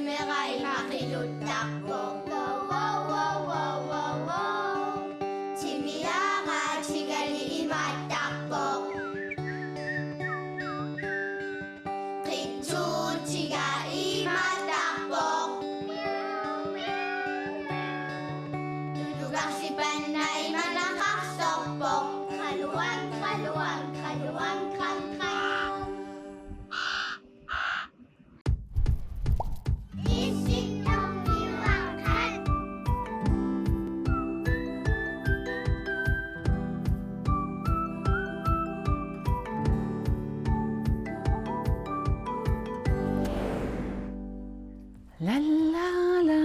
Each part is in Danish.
Meray makilutakbo. Wow, wow, wow, wow, wow, wow. Chimiyaga, chigali imatakbo. Kitsu, chiga imatakbo. Tutugak si Panay malakaksokbo. Kaluwag, kaluwag, kaluwag, kangkang. Isip ng iwakan. La la la.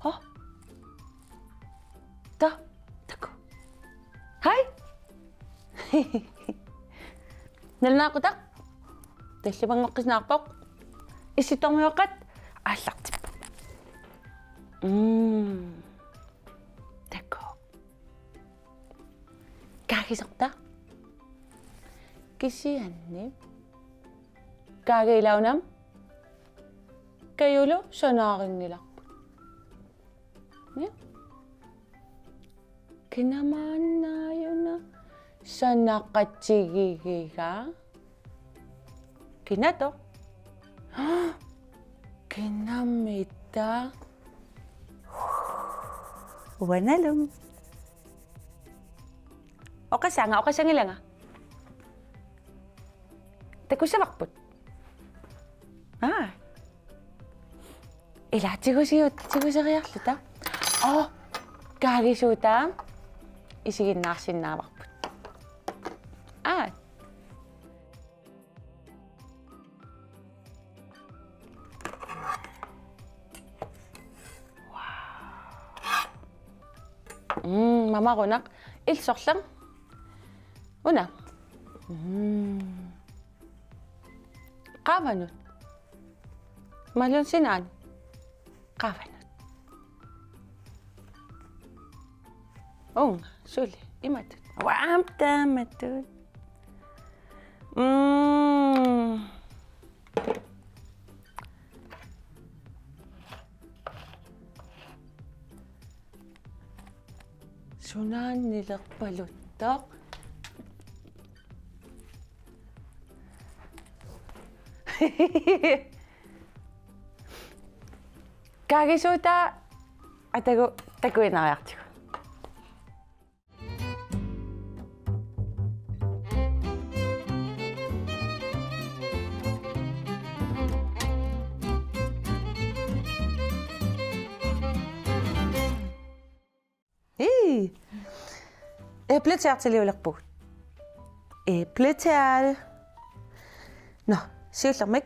Oh. Da, tako. Hi. Nalna ako tak. Dahil bang makisnakpok. Isitong mo yakat. Alak tip. Tako. Kagisakta. Kisiyan Kagailaw nam. Kayulo sa naking nilak. Kinaman na yun na sa nakachigigi ka. Kinato. Kinamita. Wanalong. Oka siya nga. Teko siya makput. Ila, chigo siya kaya kita. Oh, kagi siya isigin na kasi na makput. Mama ko nak, ilsok lang. Una. Kavanut. Malyon sinan. Kavanut. Oh, suli. Imatut. Wamta matut. Sunan nilak palutak. Kagisuta. Tago na yakti ko. Æbletær til levelakbo. Æbletær. Nå, siulamik.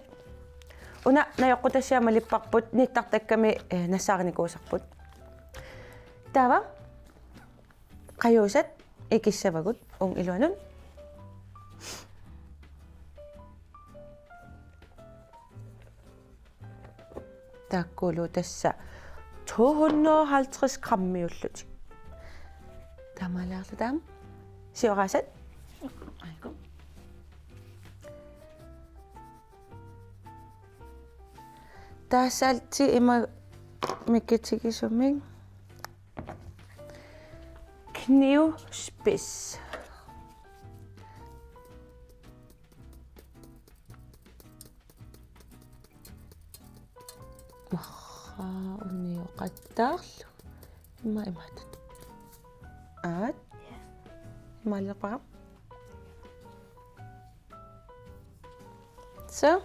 Una nayoqquta siya malipparput nittartakkami nassaarinikuusarput. Tava. Qayusat ikissavagut iluanun. Takkulu tassa 250 grammiullutik. Tamalaarlutam. Siorasat. Aiku. Tasalti ima mikkitikisumik. Knivspids. Unioqattarlu. Imatut. Malapam. So,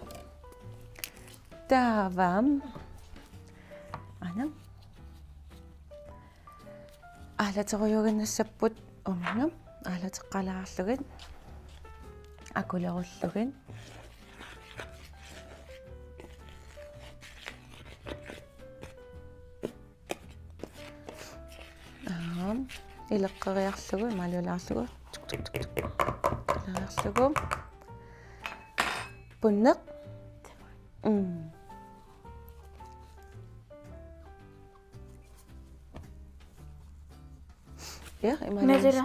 tavam. Anam. Alataquyugan nassaput umnam. Alataqalaarlugan. Akularullugan. Ilaqqariarlugu maluulaarlugu. Ilaqqariarlugu. Punneq. Ja, immer Medela.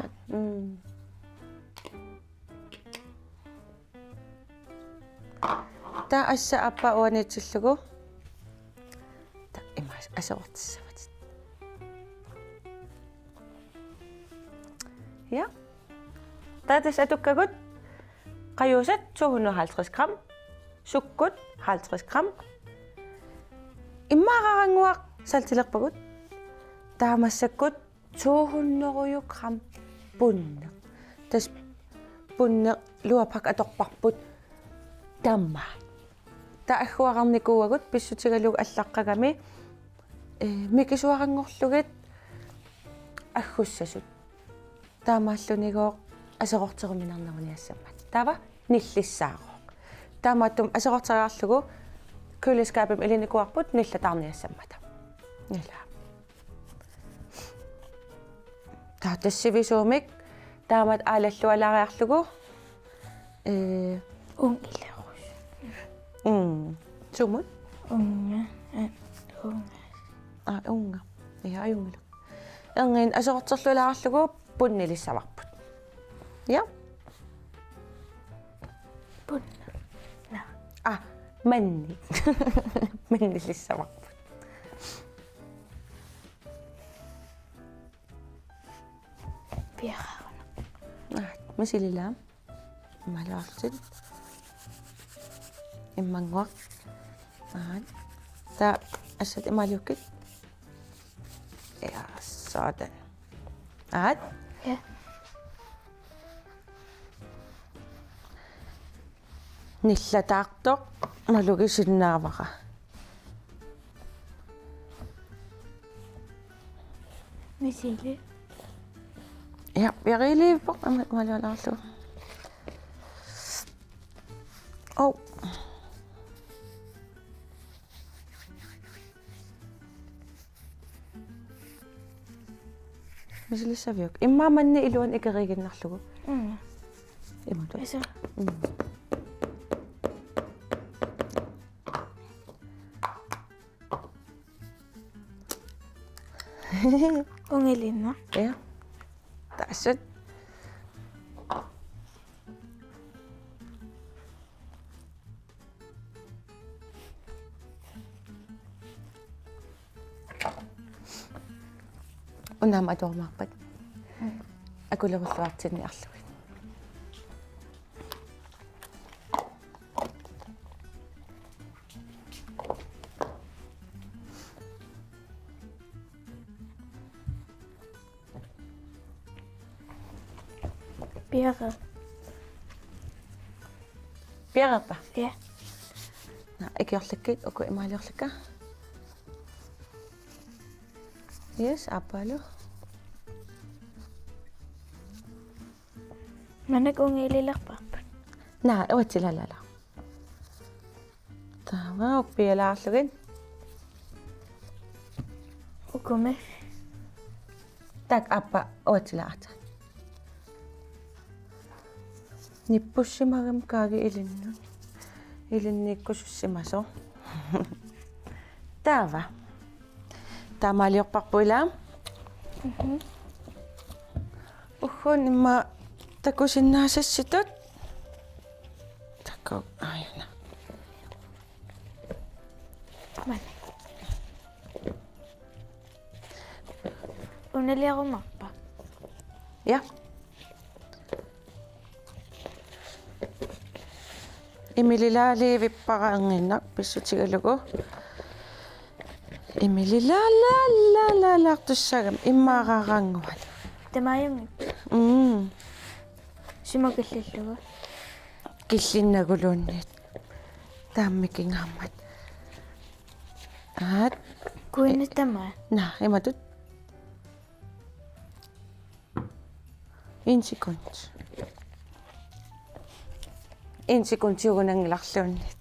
Ta assa appa uanitsillugu. Ta ima asortissavit. Ja. Tatas atukkagut qayusat 250 gram. Sukkut 50 gram. Immaaqaranguaq saltilerpagut. Taamassakut 200 gram punne. Tas punne luapak atorparput tamma. Ta agguaqarnikuagut pissutigalug allaqqagami mikisuarangorlugit аггуссасут таамааллунигоо асеқортеруминарнерниассаммат таава ниллиссаагоо таамааттум асеқортериарлугу кулискаапим илиникуарпут ниллатаарниассаммата нила таатассивисуумик таамат аалаллуалаариарлугу Ungillerus. сумут Unge. унга я аюнгилу энгин асеқортерлулаарарлугу пуннилиссаварпут я Punna. манни маннилиссаварпут Piaqaruna. масилилаа малаартит иммангуақ та ассат ималиуккит я садан Ja. ниллатаартоқ налугисиннаавара Misili. ja яриливпоқ малуалаарлу оу мисилиссавиук иммааманни илуан икеригиннарлугу имату Altså. Ungelinna. ja таассат унаама атормаарпат акулеруллуартинни арлугит Birre. пиарапа Ja. на икиорлаккит оку имаалиорлакка yes апалу Manak ungililerparpat. на уатсилалала тава оппиалаарлугит Ukume. так аппа уатсилаарта ниппуссимагам кааги илинну илиннииккусуссимасо тава тамалиорпарпуила ухун имма такусиннаасасситут тако аюна Manak. Uneliarumarpa. ja имилилаалиивиппараангиннак писсутигалугу имилилаалаалаалаартуссагам иммаараарангуат Tamayungi. Simagillillugu. киллиннагулуунниит тааммикингааммат аат Kuinni tämä. на иматут 1 секунд 1 секунд югунангиларлуунниит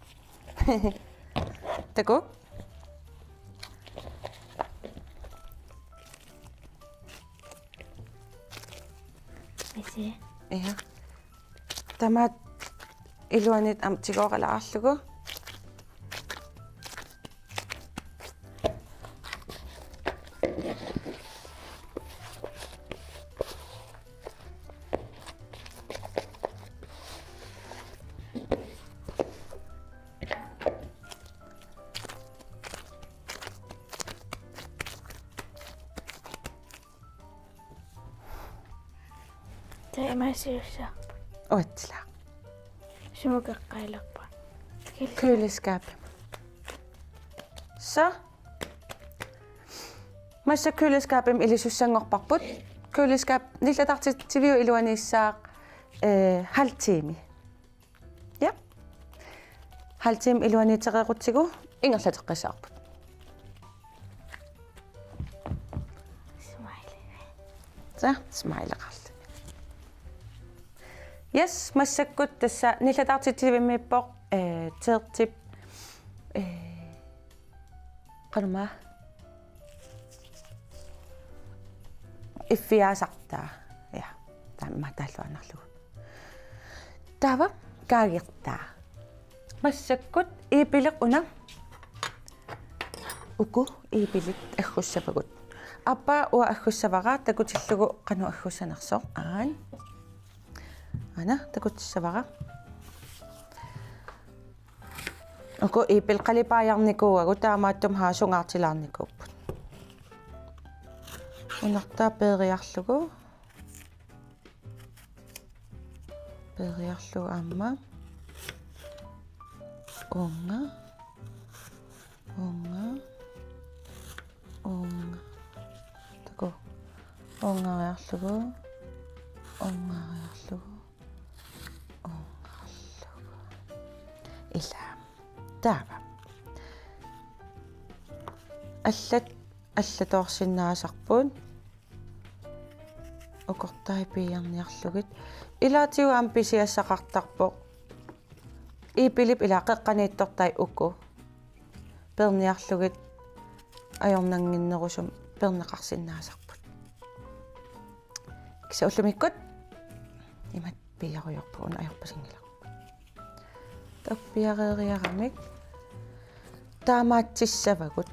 тако Misi. ja тамаат илуанит амтигооралаарлугу Tää imäisiössä. Uatsla. Sumukeqqailaqpa. Køleskab. Så massa køleskabim ilisussangorparput. Køleskab nillatartiviu iluaniissaaq halv time. Ja. Halv time iluaniitseqequtigu ingerlateqqasaarput. Så smaileqarlu. Yes, massakkut tassa nillatartitivimmiippoq teertip qanuma iffiaasartaa ja tamma talluanarlugu tava kaagirtaa massakkut iipiliq una uku iipilit aggussavagut appa ua aggussavaraa takutillugu qanu aggussanersoq aan ana takutissavaraa uku iipil qalipaajarnikuuagu taamaattum haasungaartilaarnikuupput unartaa peeriarlugu amma unga taku ungariarlugu ila taava аллаторсиннаасарпут укортаипиарниарлугит илаатигу амписиассақартарпоқ иипилип илаақеққанииттортай уку перниарлугит ajornanginnerusum perneqarsinnaasarput кисауллумиккут имат пиаруйорпуун ajorpasingilaq таппиареериарамик таамаатсиссавагут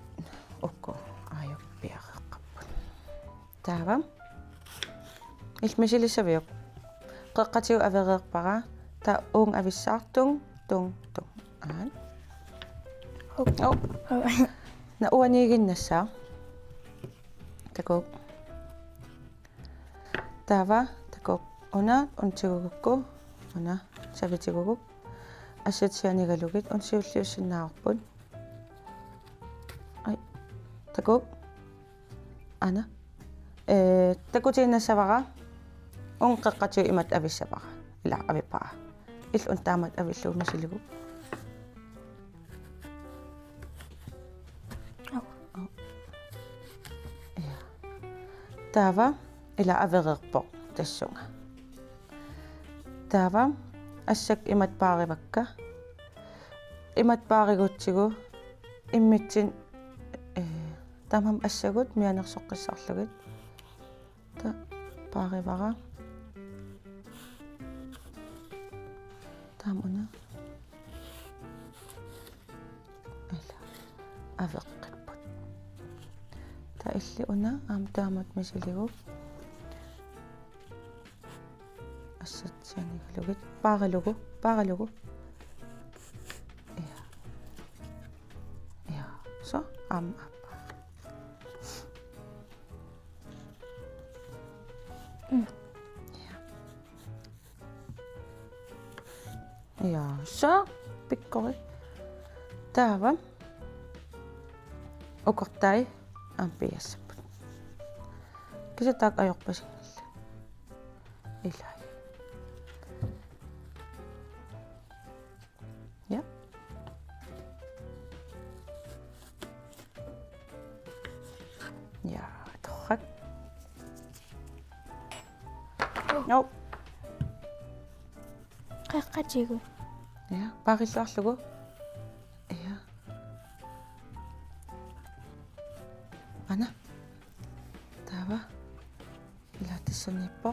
укку ajorpiareqqarput таава илмисилиссавиоқ qeqqatigu avererpara ta uung avissaartung tung aan na uaniginnassaa takuk taava takuk una untsigugukku una savitiguguk ассатсианигалугит унсиуллиуссиннаарпут ай такук ана такутииннассавара унқеққатиу имат ависсавара ила авипаа ил унтаамат авиллуумасилигу таава ила аверерпо тассунга таава ассак имат пааривакка имат пааригутсигу иммитсин тамам ассагут мианерсоққиссарлугит та пааривара таамуна ила авеққиппут та илли уна аам таамат мисилигу ассатсианигалугит пааралугу я со аам аппа ja så pikkori taava ukortai ampiassaput kisataak ajorpasingilla ilai ja ja torrak no qeqqatigu ja paarilluarlugu ja ana taava ilaatissanippo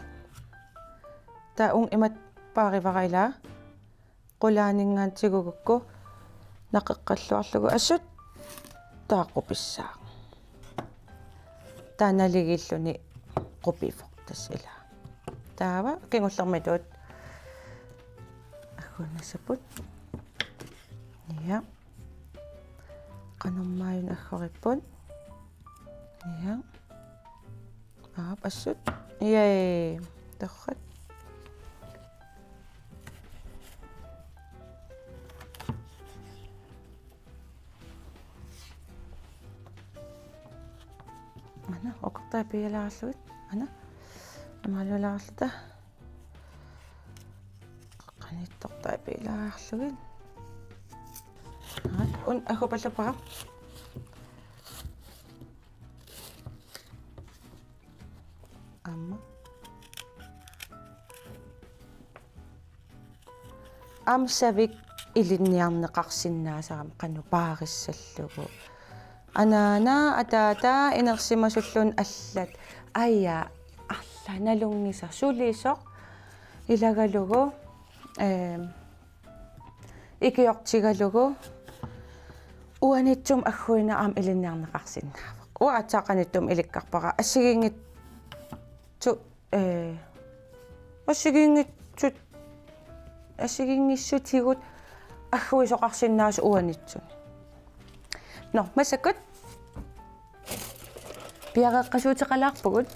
ta ung imat paarivaraila qulaaningaantigugukku naqeqqalluarlugu assut taaqqupissaa taanaligilluni qupifoq tassila taava kingullermituut аггуннасапут я qanummaayun aggeripпут я пассут яй торрат Ana oqartaa pialaarluit. Ana. Amaalualaarluta. Qanittortaa pialaarluit. Un agopallapara. Amma. Amsavik ilinniarneqarsinnaasarama qannu paarissallugu. Anaana ataata inersimasullun allat aya арланалунгиса сулисоq илагалугу икиортигалугу уанитсум аггуина аам илинниарнеқарсиннаавaq уатаақаниттум иликкарпара ассигингит ту ассигингиссутигут аггуисоқарсиннаас уанитсун но масакут пиареққасуутеқалаарпугут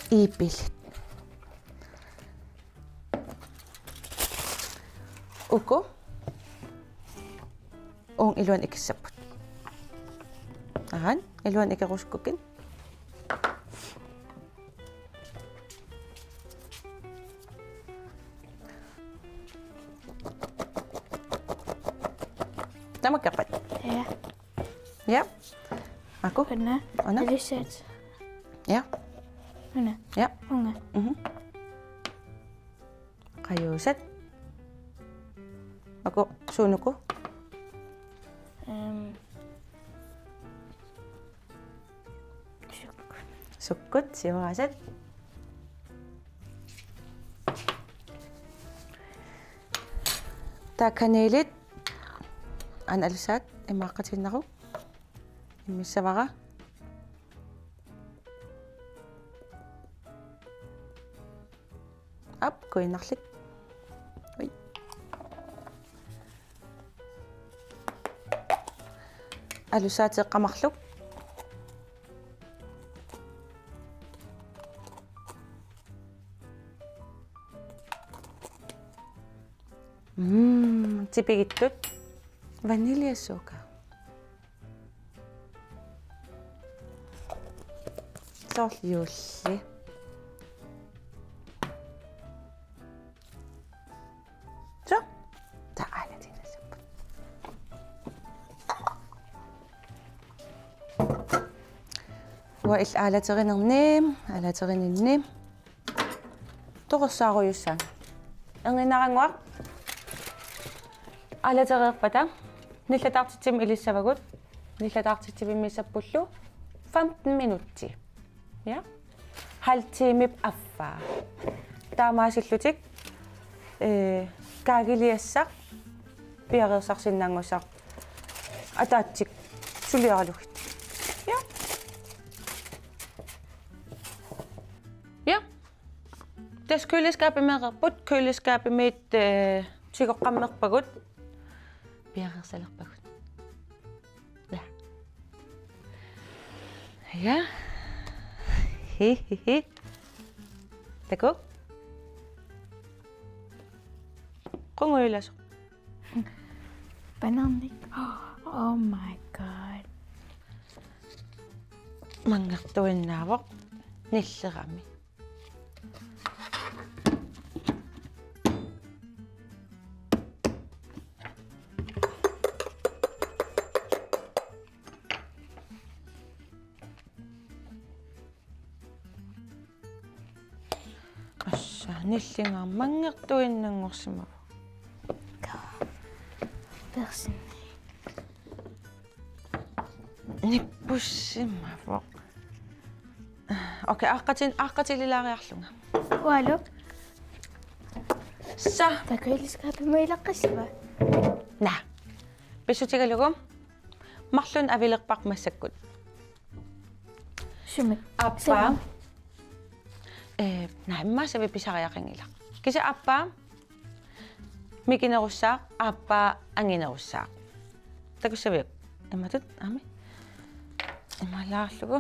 ипилит уко он илуан икиссаппут аан илуан икерускукин тамакапат Ja. ja aku Huna. Anna? Elisat. ja Huna. ja Unga. qayuusat aku suunuku sukkut siuasat taakaneelit analysat imaaqqatinnaru imissavara ап kuinarlik ой алусаатеққамарлук типигиттут ванилиассуука соорлиулли så der er det dine suppe وإل آلاترينرنيم آلاتريننيم تغسارويوسان إنغينارангуақ алатереерпата ниллатаартитсим илиссавагут ниллатаартитсивиммисаппуллу 15 минутти ja halvtimip affaa таамаасиллутик каагилиассақ пиареерсарсиннаангуссақ атаатсик сулиаралугит ja ja das køleskabet med rapport køleskabet med tikoqqammerpagut piareersalerpagut ja ja hehehe taku qunguilaso Bananik. Oh my god. mangertuinnaavoq nillerami assa nillingaa mangertuinnanngorsimava Person. nippussimmavoq okay aaqqatililaariarlunga Ualu. sa Der køleskabet må ilaqqisva. na pissutigalugum marlun avilerparmassakkut Shumik. appa naimma savi pisariaqingila kisa appa mikinerussaaq appa anginerussaaq takussaviuk immatut ami imalaarlugu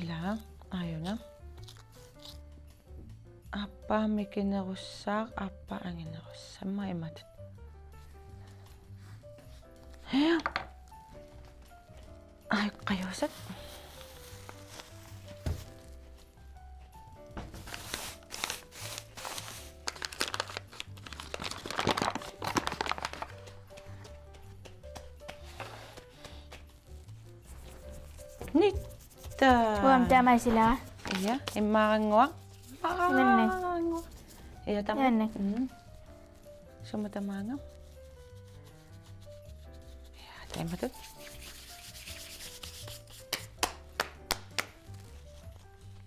ila ayuna appa mikinerussaaq appa anginerussamma immatut Ay, kayosat. Nitta. Huwag tama sila. Iya, imangwa. Yan eh. Iya, tama. Yan eh. Sumatamangam. Iya, tayo mo to.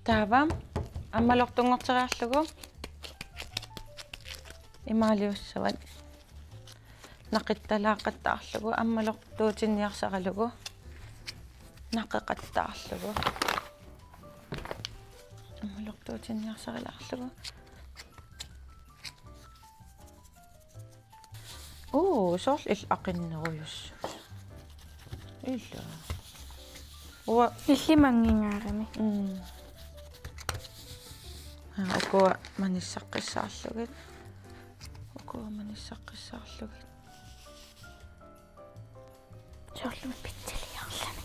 Tavam, ang maloktungok sa kaslugo. Imaliw sa wad. Nakitalakat ta kaslugo, ang maloktutin niya sa kalugo. Nakakatta kaslugo. Ang maloktutin niya sa kaslugo. Oo, sos is akin na uyos. Ila. Uwa. Ili manginga kami. Ako manisak sa aslugit. Ako manisak sa aslugit. Sorry, pitil yang sana.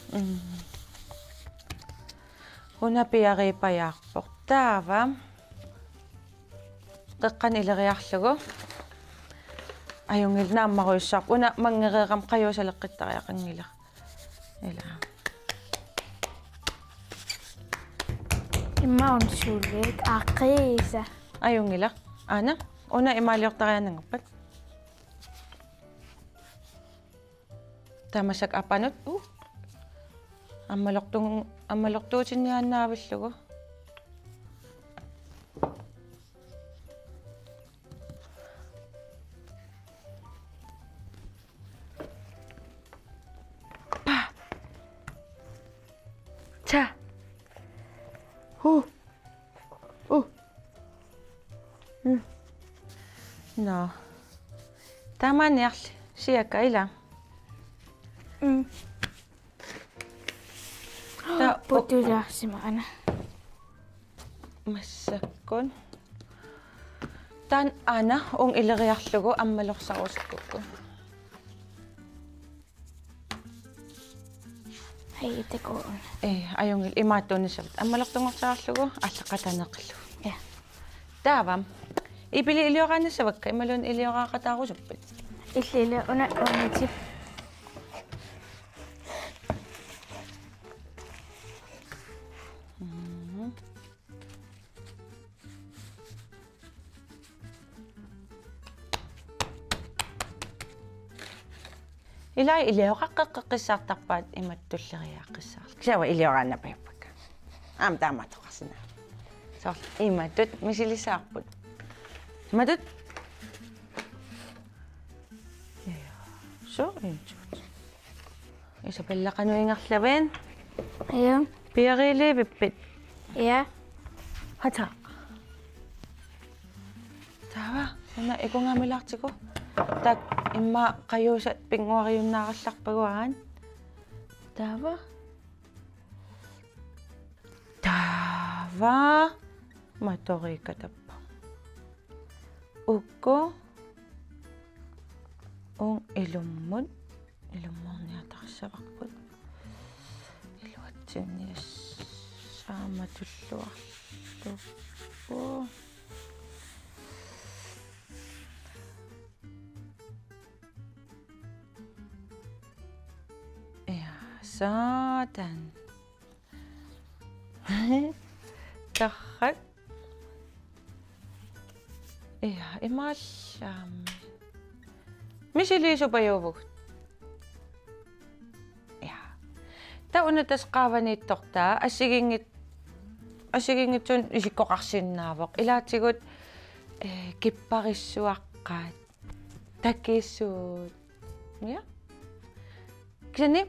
Una piyari payakpok. Tavam. Kakan ilari aslugo. Ayong ilna makoysak. Una mangirakam kayo sa lakit kaya kang ila. Ila. Imaun sulit. Akisa. Ayong ila. Ana. Una imalyok ta kaya nangapat. Tamasak apanot. Ang maloktutin niya nawis lugo. Pa! Cha! No. Tama niya siya kailang. Puto dah si mana. Masakon. Tan ana ong ilariyak lugo ang malok sa usok ko. Ay, ite ko. Ayong imato ni sabat. Ang malok tungok sa lugo, asa katanaklo. Yeah. Davam. Ipili iliyo ka na sa wag kay malon iliyo ka katako supit. Islila una chip. Ilay iliyo ka kakakisak tapat imatul siya kisak. Siya wa iliyo ka na pa yung pagka. Tama to kasi na. So, imatut misilisak po. Imatut. So, isa pala ka nung ingak laben. Ayun. Piyakili, bipit. Yeah. Hata. Tawa, na iko nga milakti ko. Tak, ima kayo sa pingwa kayong nakaslakpagawan. Tawa. Tawa. Matoki ka tapang. Uko. Ong ilumod. Ilumod niya takasabakpod. Iluwat siya sama tulluak. Tupo. Satan. Kahat. Imasyam. Misiliso pa yobog. Taon na tas kawan ni Tokta, asiging itun isikokaksin nawak. Ilat sigot, kipariswakat. Takisut. Yeah? Kasi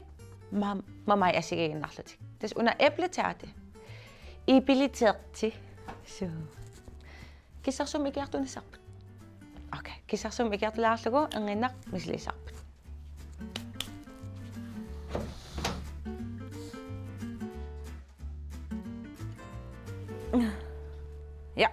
mamay asiging naklatik. Tas una epletate. Ipilitserti. So. Kisak sumikiyak to nasakpot. Okay. Kisak sumikiyak to laklago, ang enak, mislisakpot. Ja.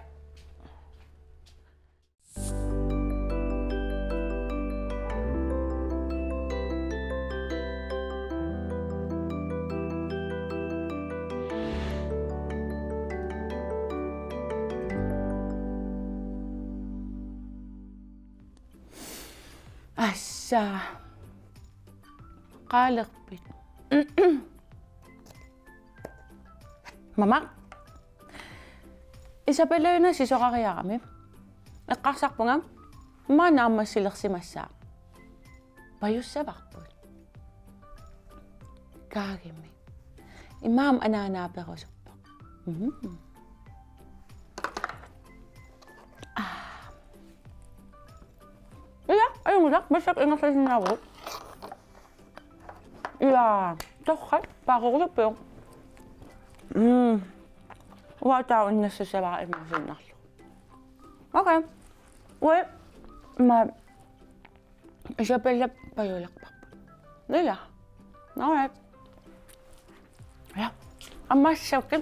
Assa. Qalaqpit. Mama. Isabella yun na sisoqariya kami. Iqqarsarpunga maanaammassilersimassaa. Payussavaqput. Kaagimmi. Imam anaanaaperusuppa. Ja, ayun lang. Basta ingasasin na ako. Ja, toch, parang po. Wala na sa sabahin mo sinaslo. Okay. Well, siya pala payulak pa. Lila. Alright. Ja, ang masakit.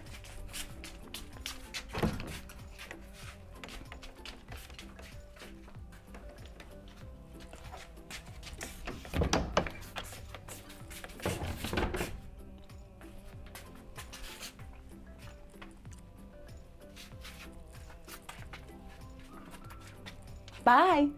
Bye!